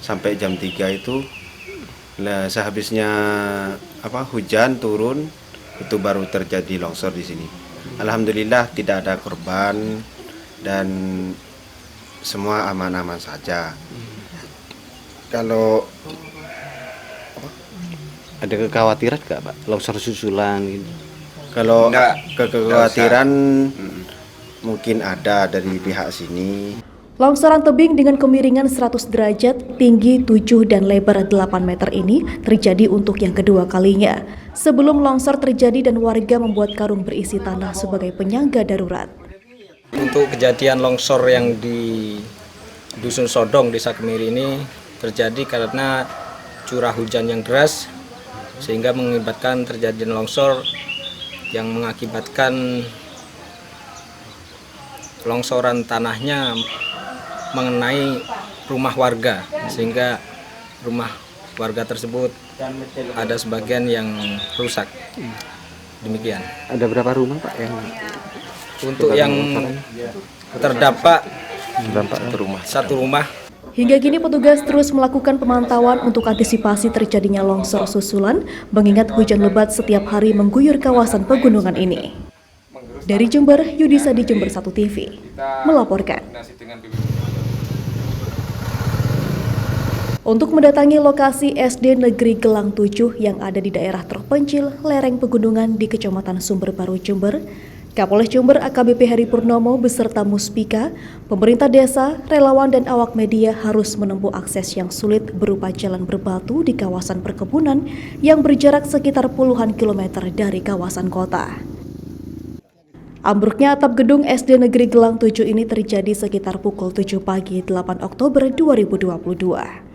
sampai jam 3 itu sehabisnya hujan turun itu baru terjadi longsor di sini. Alhamdulillah tidak ada korban dan semua aman-aman saja. Kalau ada kekhawatiran nggak Pak, longsor susulan gitu? kalau kekhawatiran mungkin ada dari pihak sini. Longsoran tebing dengan kemiringan 100 derajat, tinggi 7 dan lebar 8 meter ini terjadi untuk yang kedua kalinya. Sebelum longsor terjadi dan warga membuat karung berisi tanah sebagai penyangga darurat. Untuk kejadian longsor yang di Dusun Sodong, Desa Kemiri ini terjadi karena curah hujan yang deras sehingga mengakibatkan terjadinya longsor yang mengakibatkan longsoran tanahnya mengenai rumah warga, sehingga rumah warga tersebut ada sebagian yang rusak. Demikian. Ada berapa rumah Pak yang untuk yang terdampak satu rumah. Hingga kini petugas terus melakukan pemantauan untuk antisipasi terjadinya longsor susulan, mengingat hujan lebat setiap hari mengguyur kawasan pegunungan ini. Dari Jember, Yudisa di Jember 1 TV melaporkan. Untuk mendatangi lokasi SD Negeri Gelang 7 yang ada di daerah terpencil lereng pegunungan di Kecamatan Sumber Baru, Jember, Kapolres Jember AKBP Heri Purnomo beserta Muspika, pemerintah desa, relawan dan awak media harus menempuh akses yang sulit berupa jalan berbatu di kawasan perkebunan yang berjarak sekitar puluhan kilometer dari kawasan kota. Ambruknya atap gedung SD Negeri Gelang 7 ini terjadi sekitar pukul 7 pagi 8 Oktober 2022.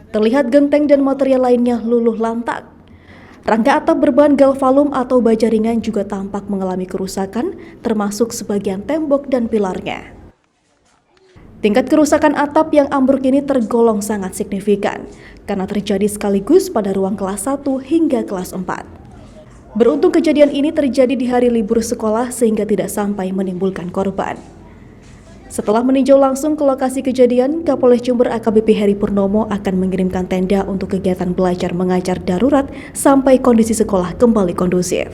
Terlihat genteng dan material lainnya luluh lantak. Rangka atap berbahan galvalum atau baja ringan juga tampak mengalami kerusakan, termasuk sebagian tembok dan pilarnya. Tingkat kerusakan atap yang ambruk ini tergolong sangat signifikan, karena terjadi sekaligus pada ruang kelas 1 hingga kelas 4. Beruntung kejadian ini terjadi di hari libur sekolah sehingga tidak sampai menimbulkan korban. Setelah meninjau langsung ke lokasi kejadian, Kapolres Jember AKBP Heri Purnomo akan mengirimkan tenda untuk kegiatan belajar mengajar darurat sampai kondisi sekolah kembali kondusif.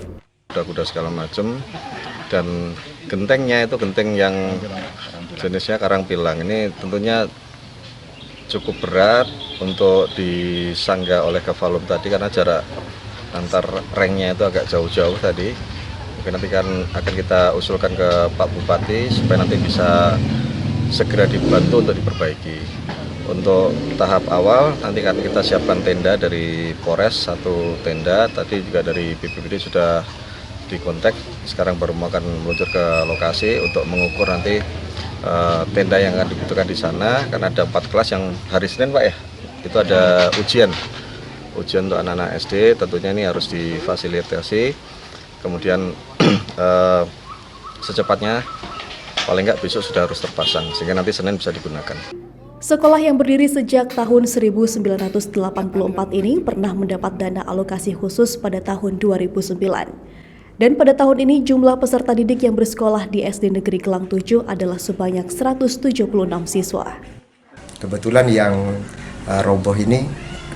Kuda-kuda segala macam, dan gentengnya itu genteng yang jenisnya karang pilang. Ini tentunya cukup berat untuk disangga oleh galvalum tadi karena jarak antar rengnya itu agak jauh-jauh tadi. Nanti akan kita usulkan ke Pak Bupati supaya nanti bisa segera dibantu untuk diperbaiki. Untuk tahap awal nanti akan kita siapkan tenda dari Polres, 1 tenda. Tadi juga dari BPBD sudah dikontak. Sekarang baru akan meluncur ke lokasi untuk mengukur nanti tenda yang akan dibutuhkan di sana. Karena ada 4 kelas yang hari Senin Pak ya, itu ada ujian untuk anak-anak SD. Tentunya ini harus difasilitasi. Kemudian secepatnya paling nggak besok sudah harus terpasang sehingga nanti Senin bisa digunakan. Sekolah yang berdiri sejak tahun 1984 ini pernah mendapat dana alokasi khusus pada tahun 2009. Dan pada tahun ini jumlah peserta didik yang bersekolah di SD Negeri Gelang 7 adalah sebanyak 176 siswa. Kebetulan yang roboh ini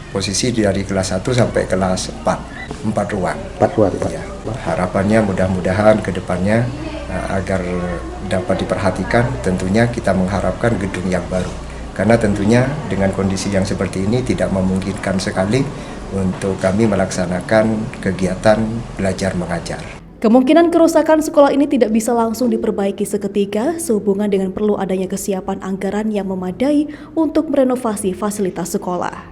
posisi dari kelas 1 sampai kelas 4 ruang. 4 ruang Pak. Ya. Harapannya mudah-mudahan ke depannya agar dapat diperhatikan, tentunya kita mengharapkan gedung yang baru. Karena tentunya dengan kondisi yang seperti ini tidak memungkinkan sekali untuk kami melaksanakan kegiatan belajar mengajar. Kemungkinan kerusakan sekolah ini tidak bisa langsung diperbaiki seketika sehubungan dengan perlu adanya kesiapan anggaran yang memadai untuk merenovasi fasilitas sekolah.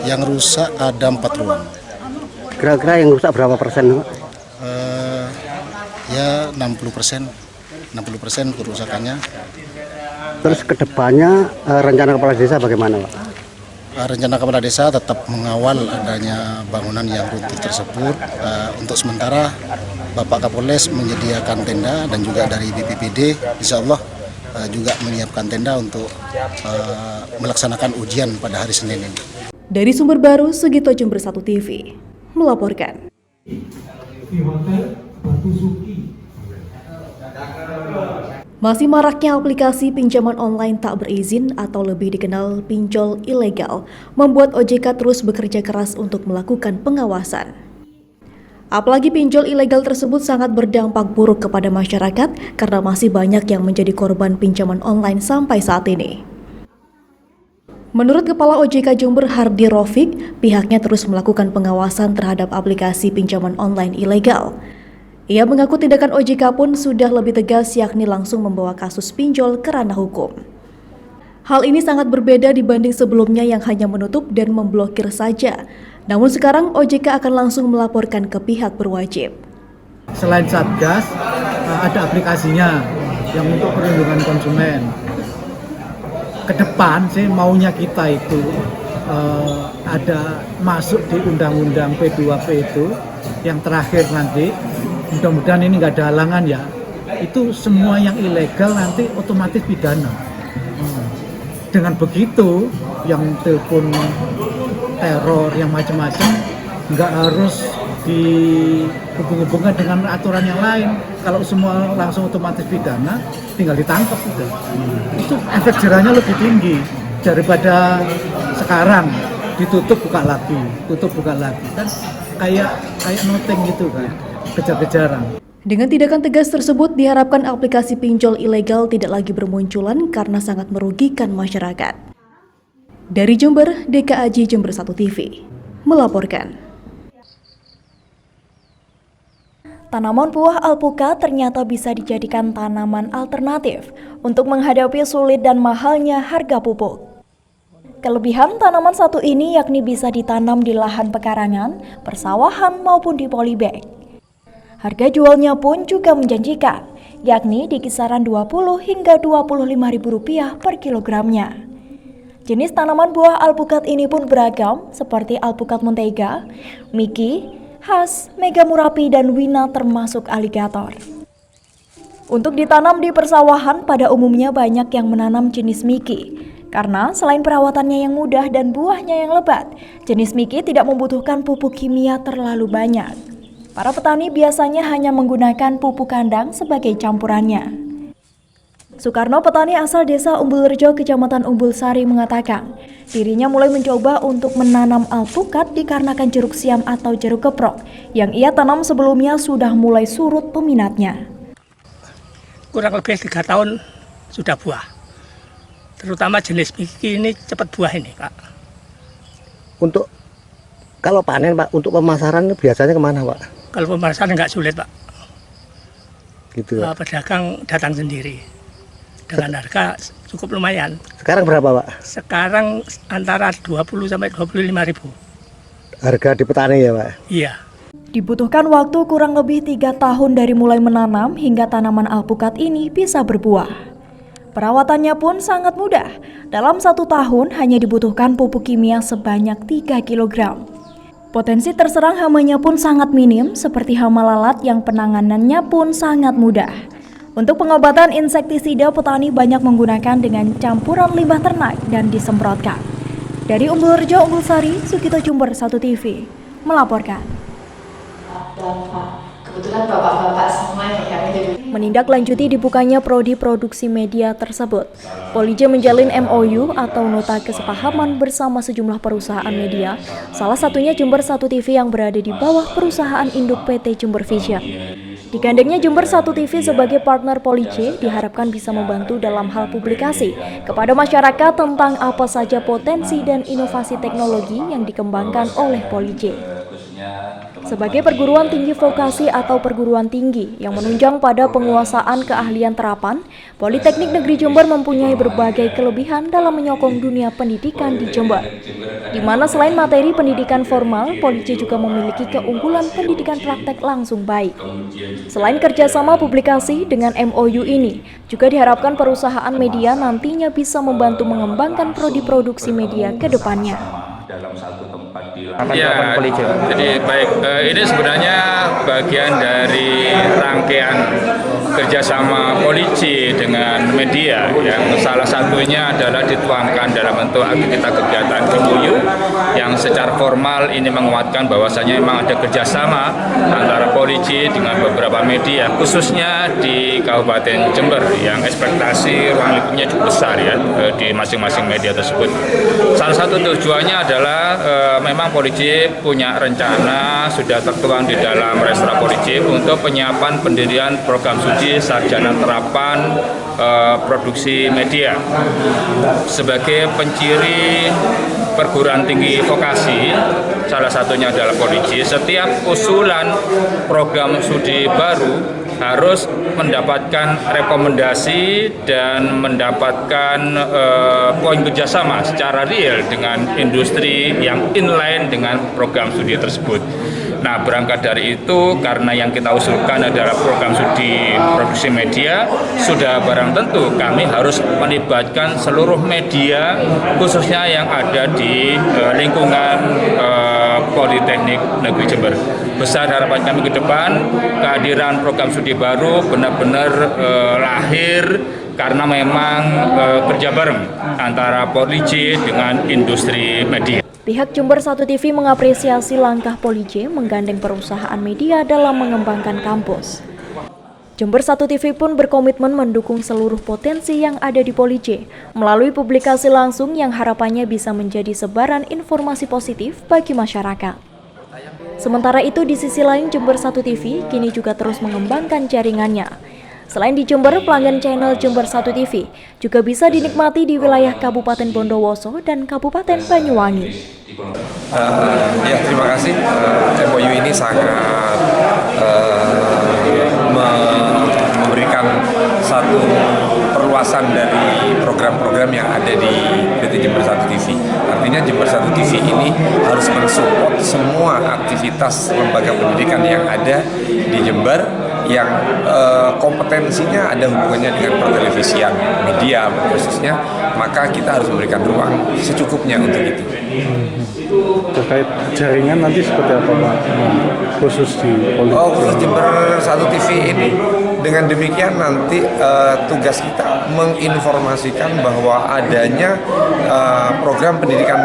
Yang rusak ada 4 ruang. Kira-kira yang rusak berapa persen Pak? Ya 60% kerusakannya. Terus kedepannya rencana Kepala Desa bagaimana Pak? Rencana Kepala Desa tetap mengawal adanya bangunan yang runtuh tersebut. Untuk sementara Bapak Kapolres menyediakan tenda dan juga dari BPBD insya Allah juga menyiapkan tenda untuk melaksanakan ujian pada hari Senin ini. Dari Sumber Baru, Sugito Jember 1 TV melaporkan. Masih maraknya aplikasi pinjaman online tak berizin atau lebih dikenal pinjol ilegal membuat OJK terus bekerja keras untuk melakukan pengawasan. Apalagi pinjol ilegal tersebut sangat berdampak buruk kepada masyarakat karena masih banyak yang menjadi korban pinjaman online sampai saat ini. Menurut Kepala OJK Jember Hardi Rofik, pihaknya terus melakukan pengawasan terhadap aplikasi pinjaman online ilegal. Ia mengaku tindakan OJK pun sudah lebih tegas, yakni langsung membawa kasus pinjol ke ranah hukum. Hal ini sangat berbeda dibanding sebelumnya yang hanya menutup dan memblokir saja. Namun sekarang OJK akan langsung melaporkan ke pihak berwajib. Selain Satgas, ada aplikasinya yang untuk perlindungan konsumen. Ke depan sih maunya kita itu ada masuk di Undang-Undang P2P itu yang terakhir nanti. Mudah-mudahan ini nggak ada halangan ya. Itu semua yang ilegal nanti otomatis pidana. Dengan begitu, yang telepon teror, yang macam-macam, nggak harus dihubung-hubungkan dengan aturan yang lain. Kalau semua langsung otomatis pidana, tinggal ditangkap udah. Itu efek jerahnya lebih tinggi daripada sekarang ditutup buka lagi, tutup buka lagi. Kan kayak noting gitu kan. Kejar-kejaran. Dengan tindakan tegas tersebut, diharapkan aplikasi pinjol ilegal tidak lagi bermunculan karena sangat merugikan masyarakat. Dari Jember, DKAJ Jember 1 TV melaporkan. Tanaman buah alpukat ternyata bisa dijadikan tanaman alternatif untuk menghadapi sulit dan mahalnya harga pupuk. Kelebihan tanaman satu ini yakni bisa ditanam di lahan pekarangan, persawahan maupun di polybag. Harga jualnya pun juga menjanjikan, yakni di kisaran Rp20 hingga Rp25.000 per kilogramnya. Jenis tanaman buah alpukat ini pun beragam, seperti alpukat mentega, miki, khas, mega murapi, dan wina termasuk aligator. Untuk ditanam di persawahan, pada umumnya banyak yang menanam jenis miki. Karena selain perawatannya yang mudah dan buahnya yang lebat, jenis miki tidak membutuhkan pupuk kimia terlalu banyak. Para petani biasanya hanya menggunakan pupuk kandang sebagai campurannya. Sukarno, petani asal desa Umbulrejo, Kecamatan Umbul Sari, mengatakan dirinya mulai mencoba untuk menanam alpukat dikarenakan jeruk siam atau jeruk keprok yang ia tanam sebelumnya sudah mulai surut peminatnya. Kurang lebih 3 tahun sudah buah. Terutama jenis miki ini cepat buah ini, Pak. Untuk kalau panen, Pak, untuk pemasaran biasanya kemana, Pak? Kalau pemasaran nggak sulit, Pak. Gitu, Pak. Pedagang datang sendiri dengan harga cukup lumayan. Sekarang berapa, Pak? Sekarang antara 20 sampai 25.000. Harga di petani ya, Pak? Iya. Dibutuhkan waktu kurang lebih 3 tahun dari mulai menanam hingga tanaman alpukat ini bisa berbuah. Perawatannya pun sangat mudah. Dalam 1 tahun hanya dibutuhkan pupuk kimia sebanyak 3 kg. Potensi terserang hamanya pun sangat minim, seperti hama lalat yang penanganannya pun sangat mudah. Untuk pengobatan insektisida, petani banyak menggunakan dengan campuran limbah ternak dan disemprotkan. Dari Umbulrejo, Umbul Sari, Sukito Jember 1 TV melaporkan. Kebetulan bapak-bapak semua yang Menindaklanjuti dibukanya prodi produksi media tersebut, Polije menjalin MOU atau nota kesepahaman bersama sejumlah perusahaan media, salah satunya Jember 1 TV yang berada di bawah perusahaan induk PT Jember Vision. Digandengnya Jember 1 TV sebagai partner Polije diharapkan bisa membantu dalam hal publikasi kepada masyarakat tentang apa saja potensi dan inovasi teknologi yang dikembangkan oleh Polije. Sebagai perguruan tinggi vokasi atau perguruan tinggi yang menunjang pada penguasaan keahlian terapan, Politeknik Negeri Jember mempunyai berbagai kelebihan dalam menyokong dunia pendidikan di Jember. Di mana selain materi pendidikan formal, Polije juga memiliki keunggulan pendidikan praktek langsung baik. Selain kerjasama publikasi dengan MOU ini, juga diharapkan perusahaan media nantinya bisa membantu mengembangkan prodi produksi media ke depannya. Ya, jadi baik, ini sebenarnya bagian dari rangkaian kerjasama polisi dengan media, yang salah satunya adalah dituangkan dalam bentuk aktivitas kegiatan MOU yang secara formal ini menguatkan bahwasanya memang ada kerjasama antara polisi dengan beberapa media, khususnya di Kabupaten Jember yang ekspektasi ruang lingkupnya cukup besar ya di masing-masing media tersebut. Salah satu tujuannya adalah memang polisi punya rencana sudah tertuang di dalam Restra Polisi untuk penyiapan pendirian program studi sarjana terapan produksi media sebagai penciri perguruan tinggi vokasi, salah satunya adalah polisi. Setiap usulan program studi baru harus mendapatkan rekomendasi dan mendapatkan poin kerjasama secara real dengan industri yang inline dengan program studi tersebut. Nah, berangkat dari itu, karena yang kita usulkan adalah program studi produksi media, sudah barang tentu kami harus melibatkan seluruh media, khususnya yang ada di lingkungan Politeknik Negeri Jember. Besar harapan kami ke depan, kehadiran program studi baru benar-benar lahir karena memang kerja bareng antara polisi dengan industri media. Pihak Jember 1 TV mengapresiasi langkah Polije menggandeng perusahaan media dalam mengembangkan kampus. Jember 1 TV pun berkomitmen mendukung seluruh potensi yang ada di Polije melalui publikasi langsung yang harapannya bisa menjadi sebaran informasi positif bagi masyarakat. Sementara itu, di sisi lain Jember 1 TV kini juga terus mengembangkan jaringannya. Selain di Jember, pelanggan channel Jember 1 TV juga bisa dinikmati di wilayah Kabupaten Bondowoso dan Kabupaten Banyuwangi. Ya, terima kasih. MOU ini sangat memberikan satu perluasan dari program-program yang ada di PT Jember 1 TV. Artinya Jember 1 TV ini harus mensupport semua aktivitas lembaga pendidikan yang ada di Jember yang kompetensinya ada hubungannya dengan pertelevisian, media khususnya, maka kita harus memberikan ruang secukupnya untuk itu. Terkait jaringan nanti seperti apa Pak? Khusus di khusus Jember 1 TV ini, dengan demikian nanti tugas kita menginformasikan bahwa adanya program pendidikan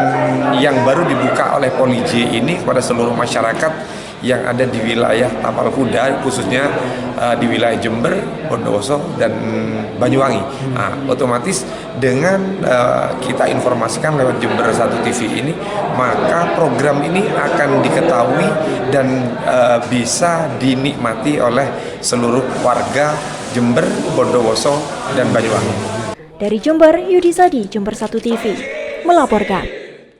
yang baru dibuka oleh Polije ini kepada seluruh masyarakat yang ada di wilayah Tapal Kuda, khususnya di wilayah Jember, Bondowoso, dan Banyuwangi. Nah, otomatis dengan kita informasikan lewat Jember 1 TV ini, maka program ini akan diketahui dan bisa dinikmati oleh seluruh warga Jember, Bondowoso, dan Banyuwangi. Dari Jember, Yudisadi, Jember 1 TV, melaporkan.